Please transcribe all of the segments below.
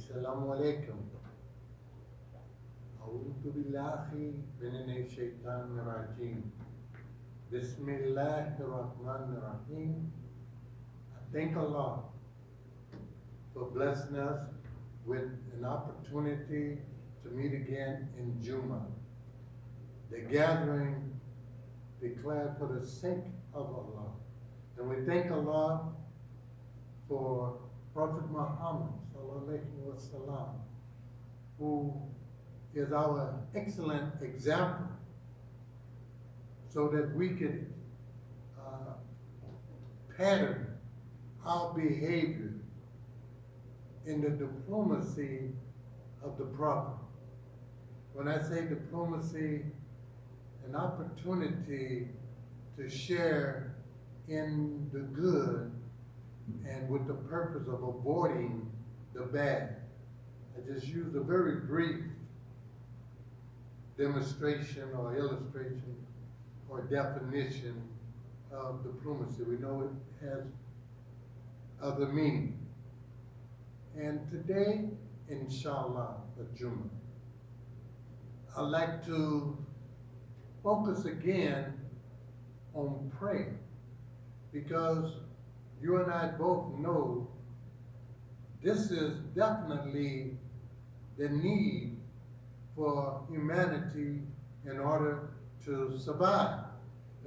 Assalamu alaikum. A'udhu billahi minash shaitanir rajim. Bismillahir rahmanir rahim. I thank Allah for blessing us with an opportunity to meet again in Jummah, the gathering declared for the sake of Allah. And we thank Allah for Prophet Muhammad sallallahu alaihi wasallam, who is our excellent example, so that we could pattern our behavior in the diplomacy of the Prophet. When I say diplomacy, an opportunity to share in the good and with the purpose of avoiding the bad. I just used a very brief demonstration or illustration or definition of diplomacy. We know it has other meaning. And today, inshallah, for Jummah, I'd like to focus again on prayer, because you and I both know this is definitely the need for humanity in order to survive,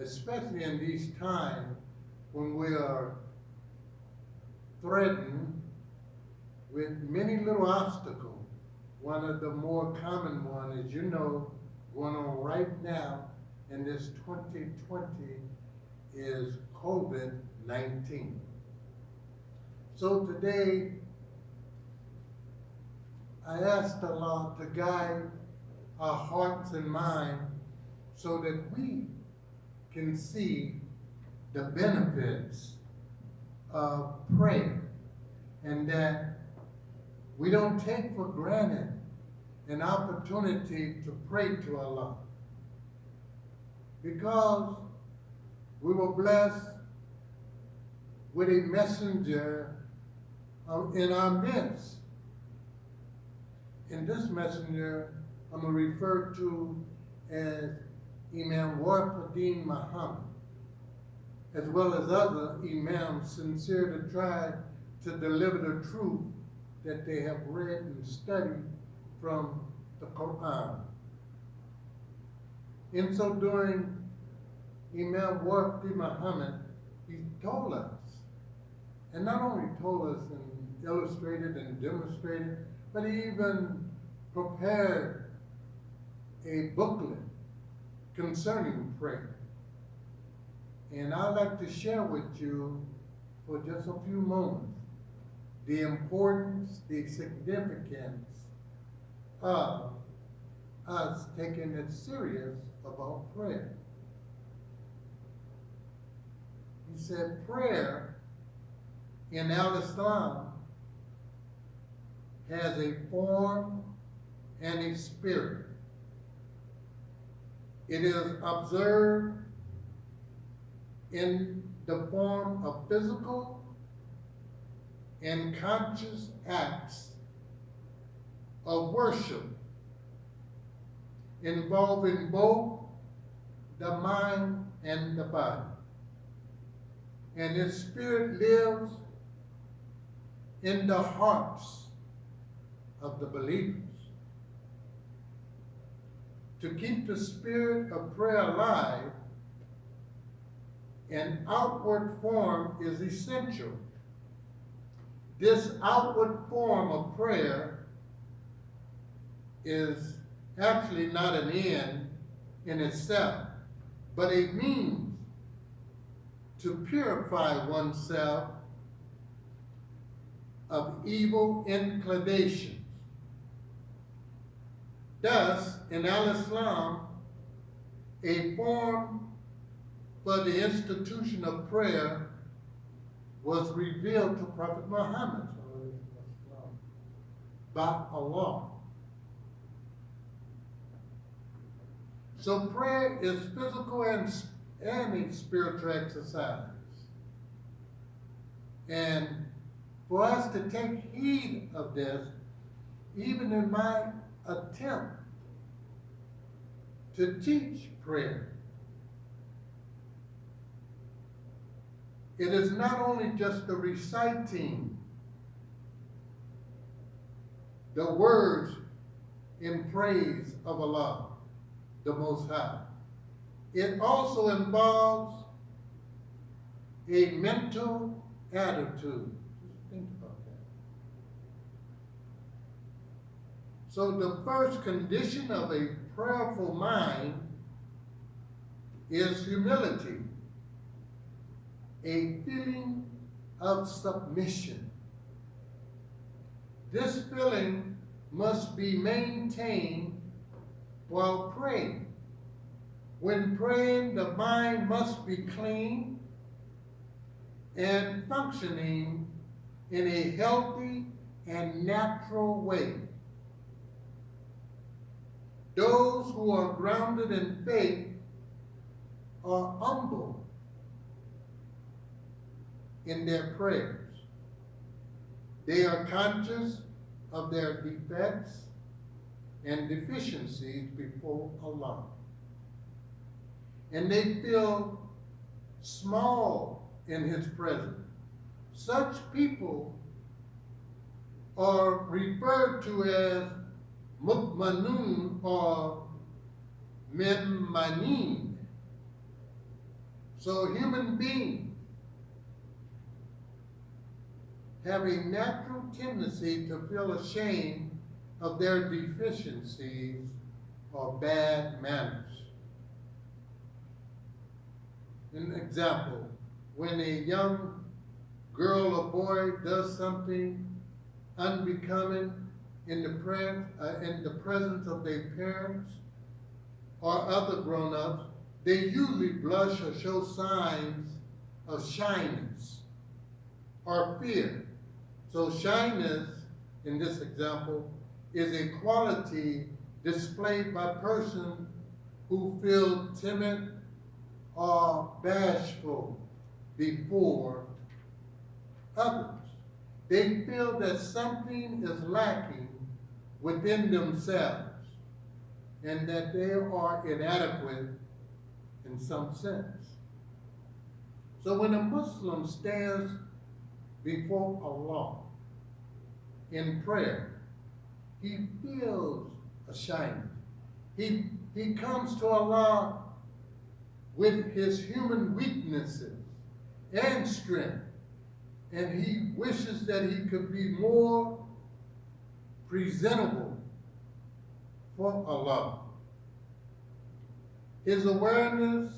especially in these times when we are threatened with many little obstacles. One of the more common ones, as you know, going on right now in this 2020 is COVID-19. So today, I asked Allah to guide our hearts and minds so that we can see the benefits of prayer, and that we don't take for granted an opportunity to pray to Allah, because we were blessed with a messenger in our midst. And this messenger I'm going to refer to as Imam Muhammad, as well as other Imams sincere to try to deliver the truth that they have read and studied from the Quran. In so doing, Imam Muhammad, he told us, and not only told us and illustrated and demonstrated, but he even prepared a booklet concerning prayer. And I'd like to share with you for just a few moments the importance, the significance of us taking it serious about prayer. He said prayer in Al-Islam has a form and a spirit. It is observed in the form of physical and conscious acts of worship involving both the mind and the body. And its spirit lives in the hearts of the believers. To keep the spirit of prayer alive, an outward form is essential. This outward form of prayer is actually not an end in itself, but a means to purify oneself of evil inclinations. Thus, in Al-Islam, a form for the institution of prayer was revealed to Prophet Muhammad by Allah. So prayer is physical and a spiritual exercise. And for us to take heed of this, even in my attempt to teach prayer, it is not only just the reciting the words in praise of Allah, the Most High. It also involves a mental attitude. Just think about that. So the first condition of a prayerful mind is humility, a feeling of submission. This feeling must be maintained while praying. When praying, the mind must be clean and functioning in a healthy and natural way. Those who are grounded in faith are humble in their prayers. They are conscious of their defects and deficiencies before Allah. And they feel small in His presence. Such people are referred to as mutmanun or mimmanin. So human beings have a natural tendency to feel ashamed of their deficiencies or bad manners. An example, when a young girl or boy does something unbecoming in the presence of their parents or other grown-ups, they usually blush or show signs of shyness or fear. So shyness, in this example, is a quality displayed by a person who feels timid or bashful before others. They feel that something is lacking within themselves and that they are inadequate in some sense. So when a Muslim stands before Allah in prayer, he feels ashamed. He comes to Allah with his human weaknesses and strength, and he wishes that he could be more presentable for Allah. His awareness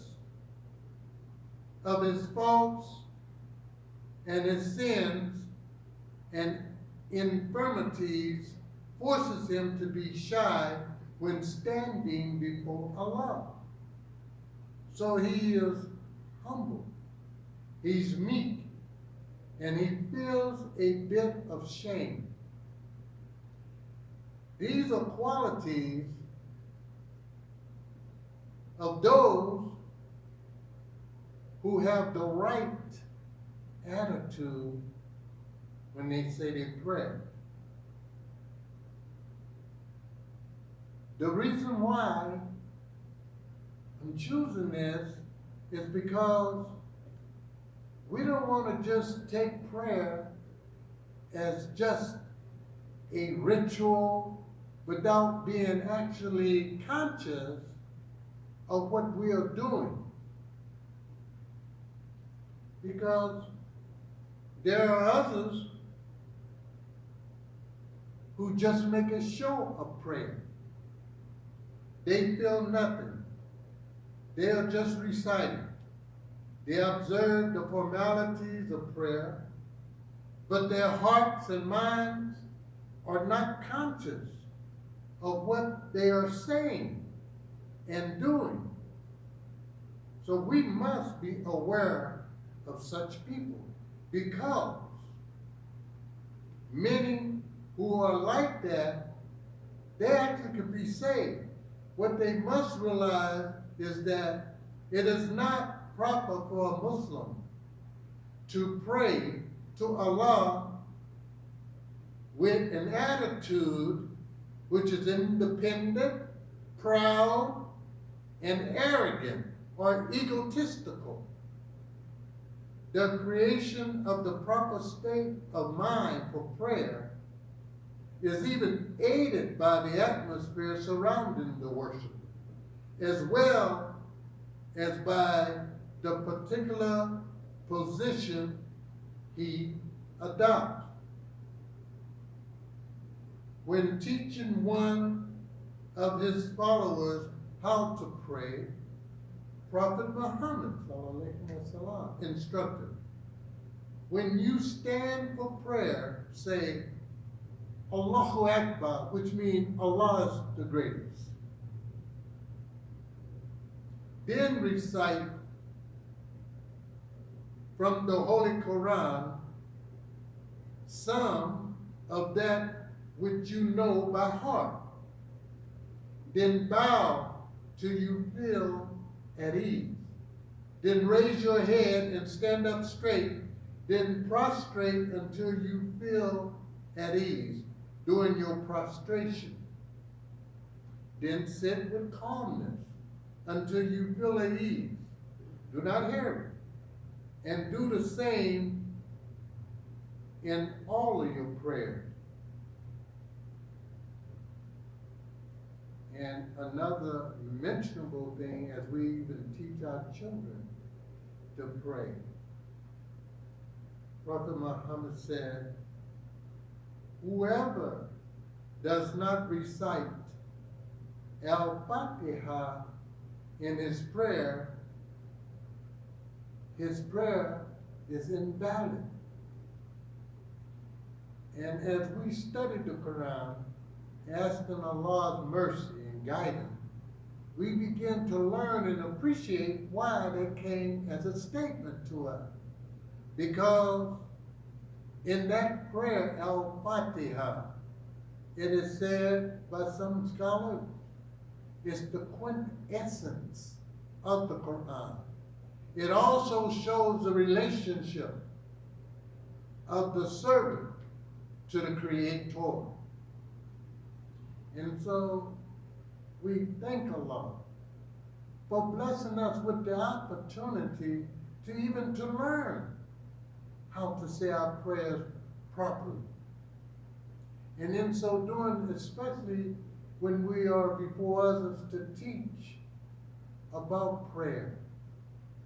of his faults and his sins and infirmities forces him to be shy when standing before Allah. So he is humble, he's meek, and he feels a bit of shame. These are qualities of those who have the right attitude when they say they pray. The reason why I'm choosing this is because we don't want to just take prayer as just a ritual without being actually conscious of what we are doing. Because there are others who just make a show of prayer. They feel nothing. They are just reciting. They observe the formalities of prayer, but their hearts and minds are not conscious of what they are saying and doing. So we must be aware of such people, because many who are like that, they actually could be saved. What they must realize is that it is not proper for a Muslim to pray to Allah with an attitude which is independent, proud, and arrogant or egotistical. The creation of the proper state of mind for prayer is even aided by the atmosphere surrounding the worship, as well as by the particular position he adopts. When teaching one of his followers how to pray, Prophet Muhammad instructed, when you stand for prayer, say, Allahu Akbar, which means Allah is the greatest. Then recite from the Holy Quran some of that which you know by heart. Then bow till you feel at ease. Then raise your head and stand up straight. Then prostrate until you feel at ease during your prostration. Then sit with calmness until you feel at ease. Do not hurry. And do the same in all of your prayers. And another mentionable thing, as we even teach our children to pray, Prophet Muhammad said, whoever does not recite Al-Fatiha in his prayer is invalid. And as we study the Quran, asking Allah's mercy and guidance, we begin to learn and appreciate why that came as a statement to us. Because in that prayer, Al-Fatiha, it is said by some scholars, it's the quintessence of the Quran. It also shows the relationship of the servant to the Creator. And so we thank Allah for blessing us with the opportunity to even to learn how to say our prayers properly. And in so doing, especially when we are before others to teach about prayer,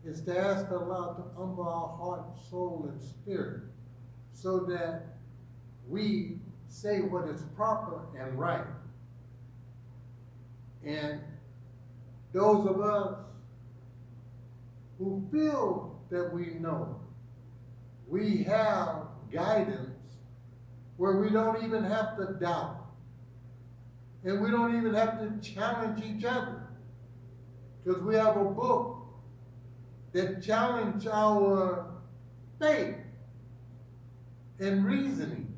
is to ask Allah to humble our heart, soul, and spirit so that we say what is proper and right. And those of us who feel that we know, we have guidance where we don't even have to doubt. And we don't even have to challenge each other. Because we have a book that challenges our faith and reasoning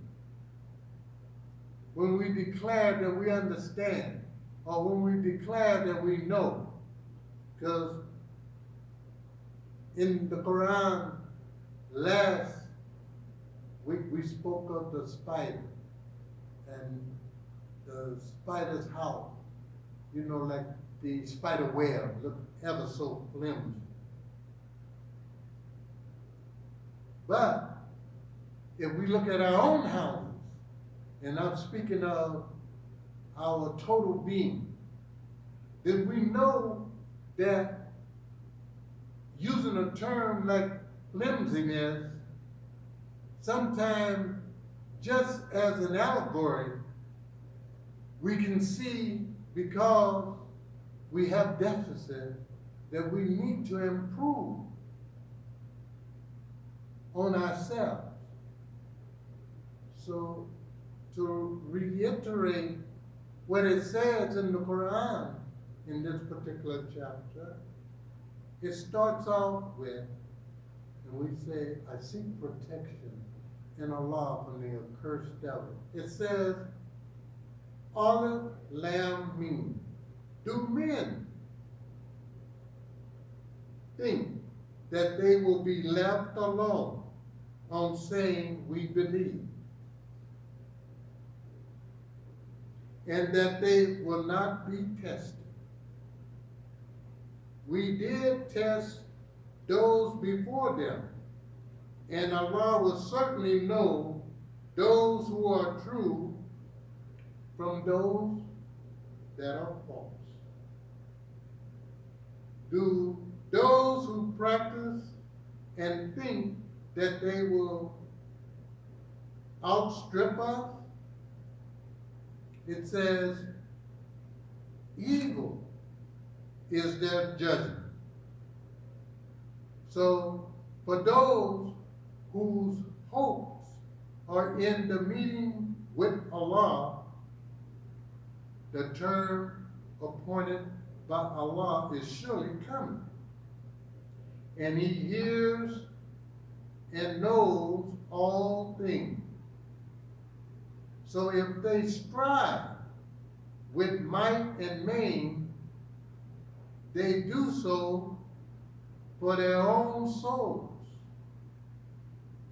when we declare that we understand or when we declare that we know. Because in the Quran last week we spoke of the spider and the spider's house, you know, like the spider web, look ever so flimsy. But if we look at our own houses, and I'm speaking of our total being, then we know that using a term like flimsiness, sometimes just as an allegory, we can see because we have deficit that we need to improve on ourselves. So to reiterate what it says in the Quran in this particular chapter, it starts off with, and we say, I seek protection in Allah from the accursed devil. It says, Olive Lam Mim. Do men think that they will be left alone on saying we believe? and that they will not be tested. We did test those before them, and Allah will certainly know those who are true from those that are false. Do those who practice and think that they will outstrip us? It says, evil is their judgment. So, for those whose hopes are in the meeting with Allah, the term appointed by Allah is surely coming. And He hears and knows all things. So if they strive with might and main, they do so for their own souls.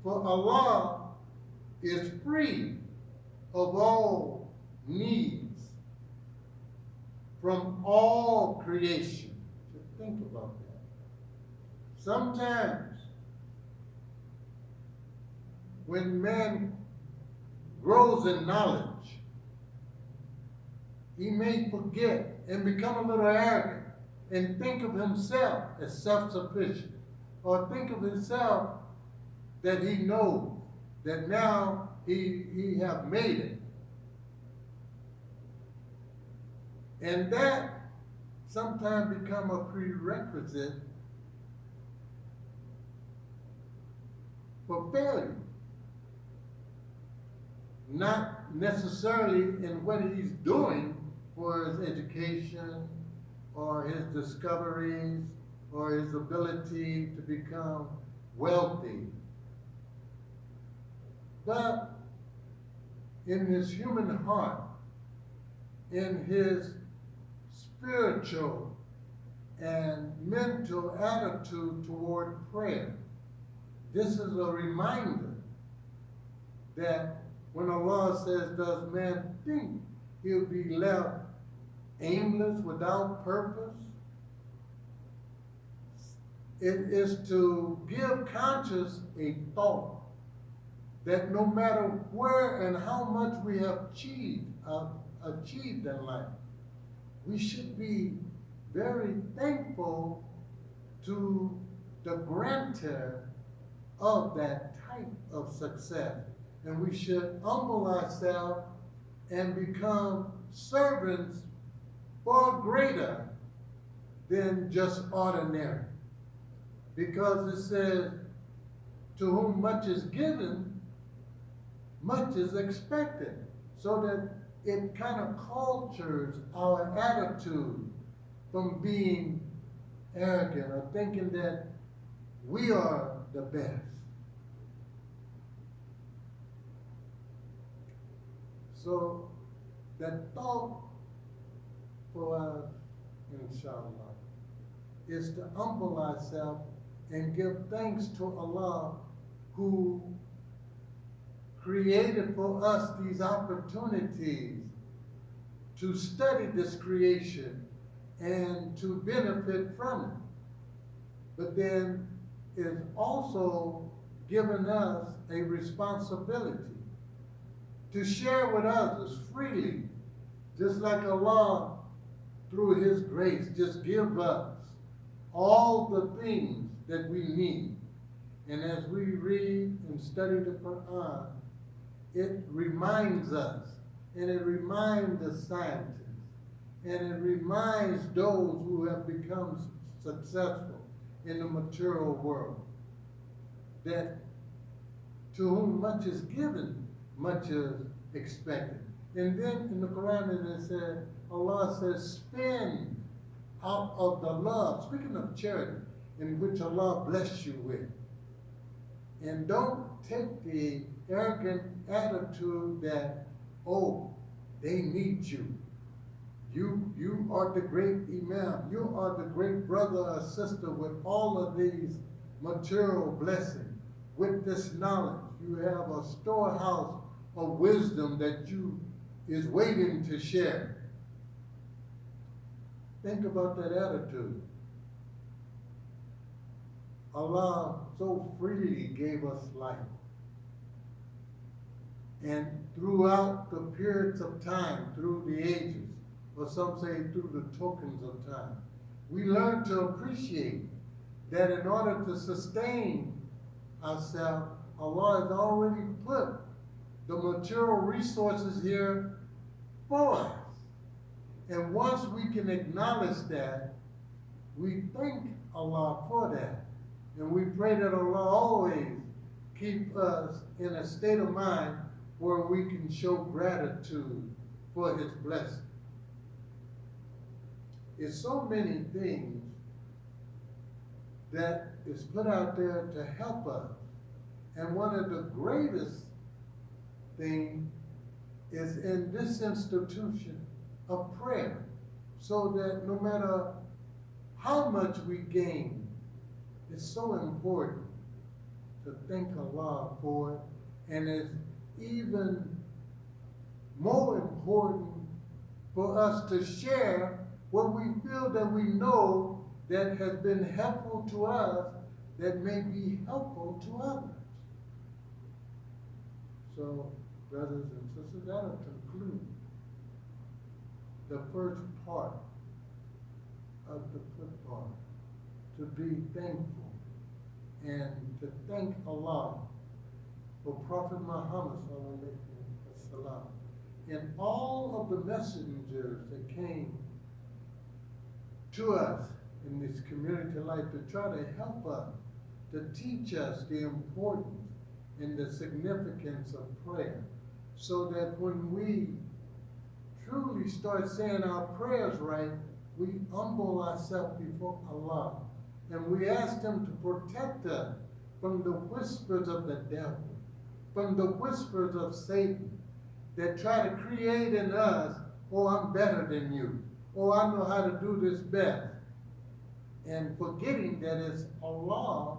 For Allah is free of all needs from all creation. Just think about that. Sometimes when man grows in knowledge, he may forget and become a little arrogant and think of himself as self-sufficient, or think of himself that he knows, that now he have made it. And that sometimes become a prerequisite for failure. Not necessarily in what he's doing for his education or his discoveries or his ability to become wealthy, but in his human heart, in his spiritual and mental attitude toward prayer. This is a reminder that when Allah says, does man think he'll be left aimless, without purpose? It is to give conscience a thought that no matter where and how much we have achieved in life, we should be very thankful to the grantor of that type of success. And we should humble ourselves and become servants far greater than just ordinary. Because it says, to whom much is given, much is expected. So that it kind of cultures our attitude from being arrogant or thinking that we are the best. So that thought for us, inshallah, is to humble ourselves and give thanks to Allah who created for us these opportunities to study this creation and to benefit from it. But then it's also given us a responsibility to share with others freely, just like Allah, through His grace, just give us all the things that we need. And as we read and study the Quran, it reminds us, and it reminds the scientists, and it reminds those who have become successful in the material world, that to whom much is given, much is expected. And then in the Quran it said, Allah says, spend out of the love, speaking of charity, in which Allah blessed you with. And don't take the arrogant attitude that, oh, they need you. You are the great Imam. You are the great brother or sister with all of these material blessings. With this knowledge, you have a storehouse of wisdom that you is waiting to share. Think about that attitude. Allah so freely gave us life. And throughout the periods of time, through the ages, or some say through the tokens of time, we learn to appreciate that in order to sustain ourselves, Allah has already put the material resources here for us. And once we can acknowledge that, we thank Allah for that. And we pray that Allah always keep us in a state of mind where we can show gratitude for His blessing. It's so many things that is put out there to help us. And one of the greatest things is in this institution of prayer, so that no matter how much we gain, it's so important to thank Allah for it, and it's even more important for us to share what we feel that we know that has been helpful to us, that may be helpful to others. So, brothers and sisters, that'll conclude the first part of the football, to be thankful and to thank Allah for Prophet Muhammad sallallahu and all of the messengers that came to us in this community life to try to help us, to teach us the importance and the significance of prayer, so that when we truly start saying our prayers right, we humble ourselves before Allah, and we ask Him to protect us from the whispers of the devil, from the whispers of Satan that try to create in us, oh, I'm better than you, oh, I know how to do this best, and forgetting that it's Allah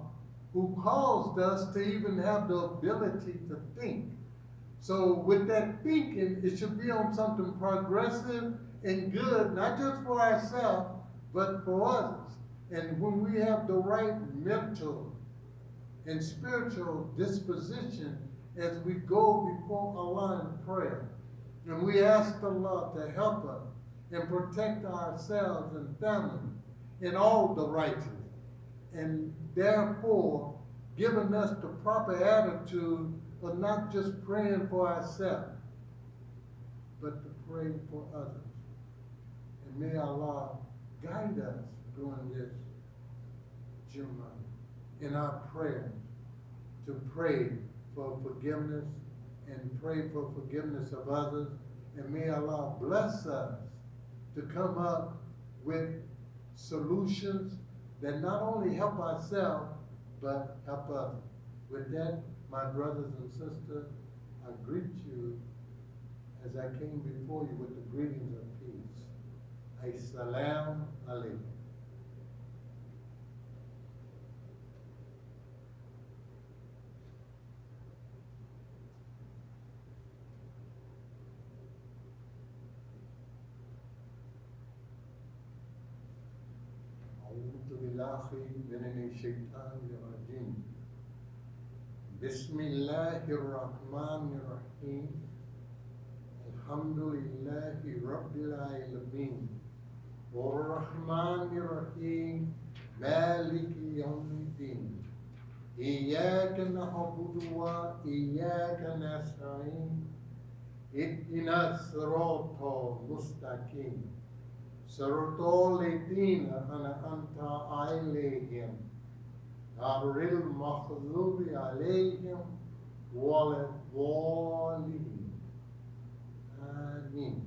who caused us to even have the ability to think. So with that thinking, it should be on something progressive and good, not just for ourselves, but for others. And when we have the right mental and spiritual disposition as we go before Allah in prayer, and we ask Allah to help us and protect ourselves and family and all the righteous, and therefore giving us the proper attitude of not just praying for ourselves, but to pray for others. And may Allah guide us during this Jummah in our prayers to pray for forgiveness and pray for forgiveness of others. And may Allah bless us to come up with solutions that not only help ourselves, but help others. With that, my brothers and sisters, I greet you as I came before you with the greetings of peace. Assalamu alaikum. من الشيطان الرجيم بسم الله الرحمن الرحيم الحمد لله رب العالمين والرحمن الرحيم مالك يوم الدين إياك نعبد وإياك نستعين اهدنا الصراط المستقيم صراط الذين أنعمت عليهم غير المغضوب عليهم ولا الضالين. Ameen.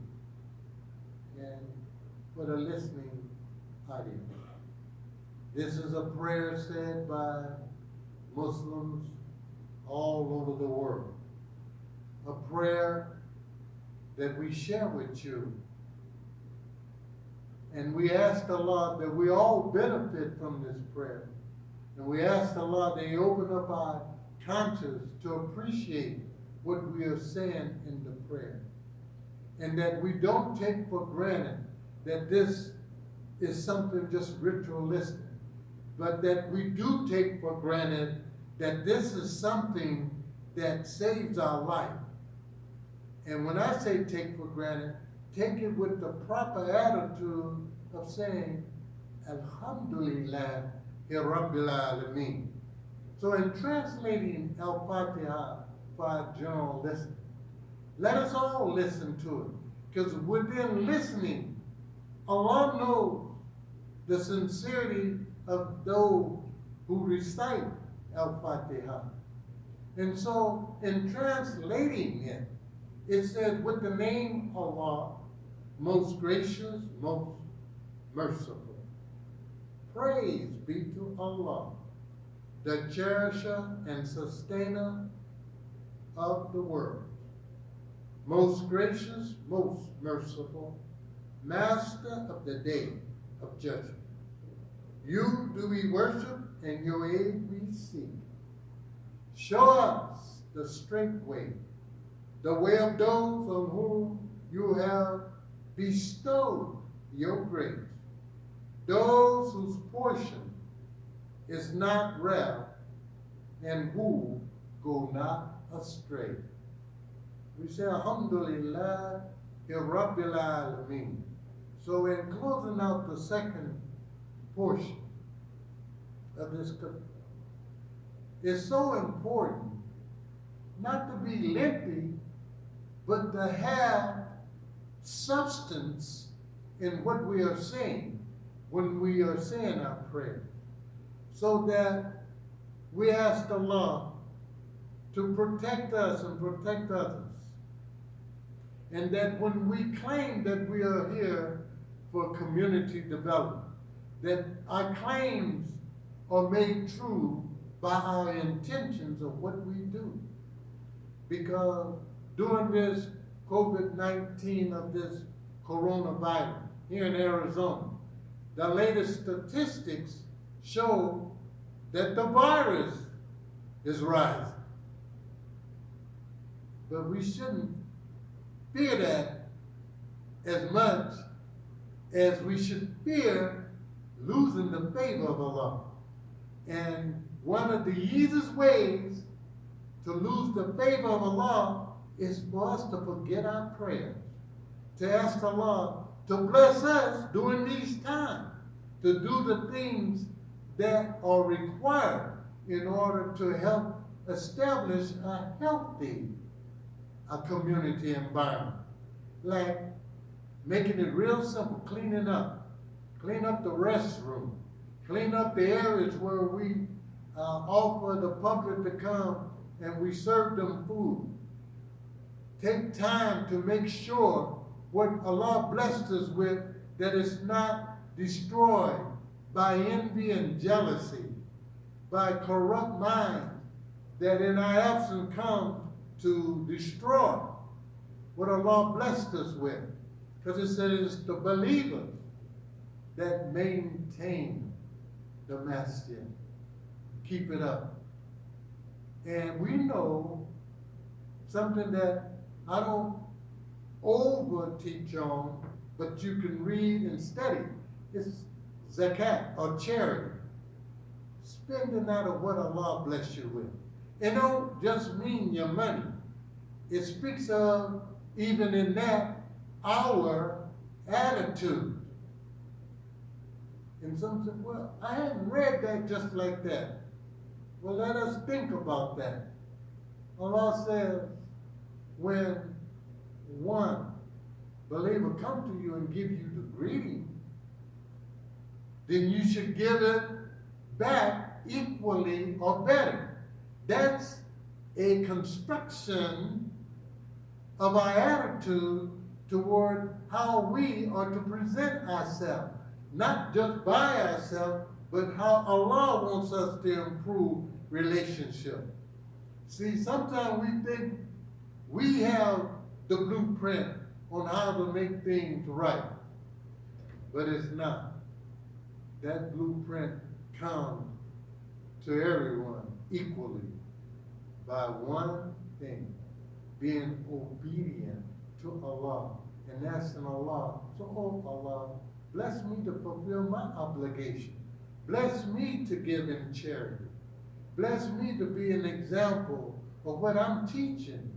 And for the listening audience, this is a prayer said by Muslims all over the world. A prayer that we share with you. And we ask Allah that we all benefit from this prayer. And we ask Allah that He open up our conscience to appreciate what we are saying in the prayer. and that we don't take for granted that this is something just ritualistic, but that we do take for granted that this is something that saves our life. And when I say take for granted, take it with the proper attitude of saying, Alhamdulillah, Rabbil Alameen. So in translating Al-Fatiha for our general listening, let us all listen to it. Because within listening, Allah knows the sincerity of those who recite Al-Fatiha. And so in translating it, it says, with the name Allah, most gracious, most merciful. Praise be to Allah, the cherisher and sustainer of the world. Most gracious, most merciful, master of the day of judgment. You do we worship, and your aid we seek. Show us the straight way, the way of those on whom you have bestowed your grace, those whose portion is not rare, and who go not astray. We say, Alhamdulillah, Rabbil Alameen. So in closing out the second portion of this, it's so important not to be lengthy, but to have substance in what we are saying when we are saying our prayer, so that we ask Allah to protect us and protect others. And that when we claim that we are here for community development, that our claims are made true by our intentions of what we do. Because during this COVID-19 of this coronavirus here in Arizona, the latest statistics show that the virus is rising. But we shouldn't fear that as much as we should fear losing the favor of Allah. And one of the easiest ways to lose the favor of Allah is for us to forget our prayers, to ask Allah to bless us during these times, to do the things that are required in order to help establish a healthy community environment. Like making it real simple, cleaning up. Clean up the restroom. Clean up the areas where we offer the public to come and we serve them food. Take time to make sure what Allah blessed us with, that it's not destroyed by envy and jealousy, by corrupt minds that in our absence come to destroy what Allah blessed us with. Because it says it's the believers that maintain the masjid, keep it up. And we know something that I don't over teach on, but you can read and study. It's zakat, or charity. Spending out of what Allah bless you with. It don't just mean your money. It speaks of, even in that, our attitude. And some say, well, I hadn't read that just like that. Well, let us think about that. Allah says, when one believer come to you and give you the greeting, then you should give it back equally or better. That's a construction of our attitude toward how we are to present ourselves. Not just by ourselves, but how Allah wants us to improve relationship. See, sometimes we think we have the blueprint on how to make things right, but it's not. That blueprint comes to everyone equally by one thing: being obedient to Allah and asking Allah, so, oh Allah, bless me to fulfill my obligation. Bless me to give in charity. Bless me to be an example of what I'm teaching.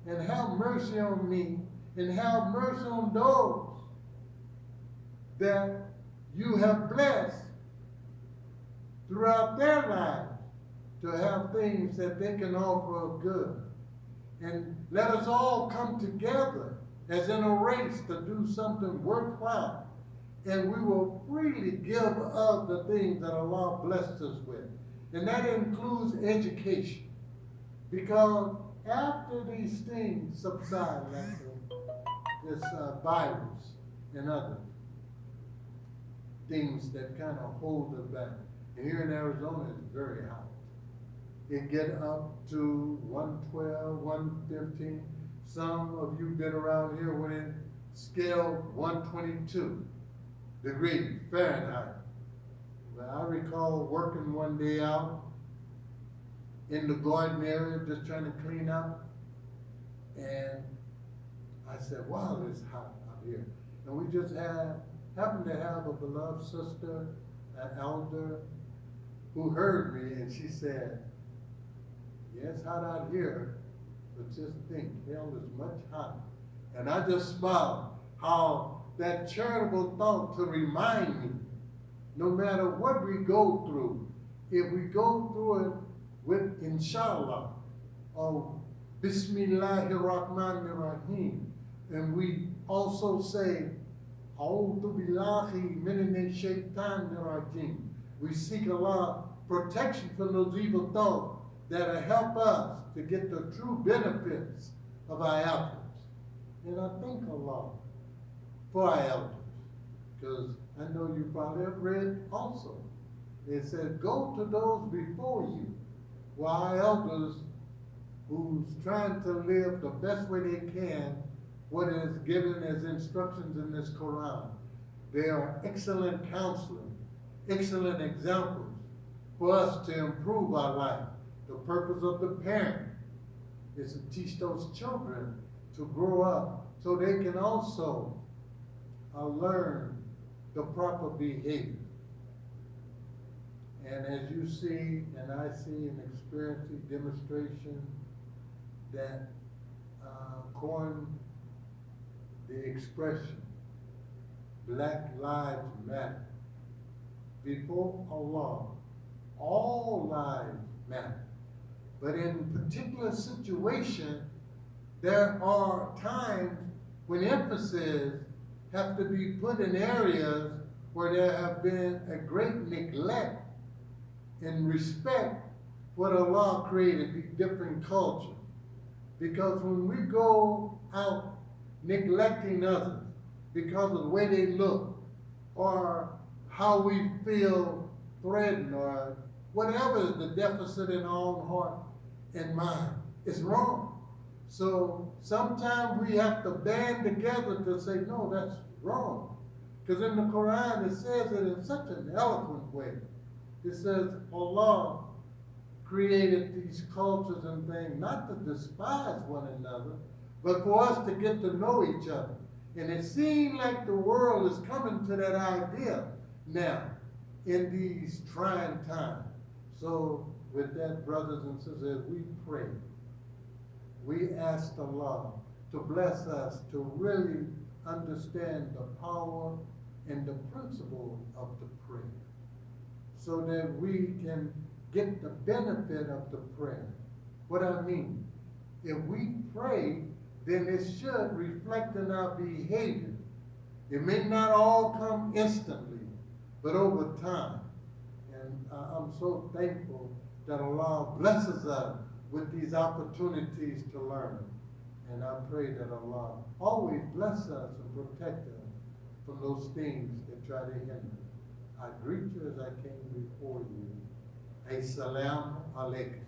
And have mercy on me, and have mercy on those that you have blessed throughout their lives to have things that they can offer of good. And let us all come together as in a race to do something worthwhile. And we will freely give of the things that Allah blessed us with. And that includes education. Because after these things subside, like this virus and other things that kind of hold us back. And here in Arizona, it's very hot. It get up to 112, 115. Some of you been around here when it scaled 122 degrees Fahrenheit. But I recall working one day out in the garden area, just trying to clean up. And I said, wow, it's hot out here. And we just happened to have a beloved sister, an elder, who heard me, and she said, yeah, it's hot out here, but just think, hell is much hotter. And I just smiled how that charitable thought to remind me, no matter what we go through, if we go through it with inshallah, or Bismillahir Rahmanir Rahim, and we also say, A'udhu billahi minash shaitanir rajim. We seek Allah protection from those evil thoughts that'll help us to get the true benefits of our efforts. And I thank Allah for our elders, because I know you probably have read also. It said, go to those before you, while our elders who's trying to live the best way they can what is given as instructions in this Quran. They are excellent counseling, excellent examples for us to improve our life. The purpose of the parent is to teach those children to grow up so they can also learn the proper behavior. And as you see, and I see and experience the demonstration that coined the expression, Black Lives Matter. Before Allah, all lives matter. But in particular situation, there are times when emphasis have to be put in areas where there have been a great neglect in respect what Allah created, the different cultures. Because when we go out neglecting others because of the way they look or how we feel threatened or whatever is the deficit in our own heart and mind, it's wrong. So sometimes we have to band together to say, no, that's wrong. Because in the Quran it says it in such an eloquent way. It says Allah created these cultures and things not to despise one another, but for us to get to know each other. And it seems like the world is coming to that idea now in these trying times. So with that, brothers and sisters, we pray. We ask Allah to bless us to really understand the power and the principle of the prayer so that we can get the benefit of the prayer. What I mean, if we pray, then it should reflect in our behavior. It may not all come instantly, but over time. And I'm so thankful that Allah blesses us with these opportunities to learn. And I pray that Allah always bless us and protect us from those things that try to hinder. I greet you as I came before you. Assalamu alaikum.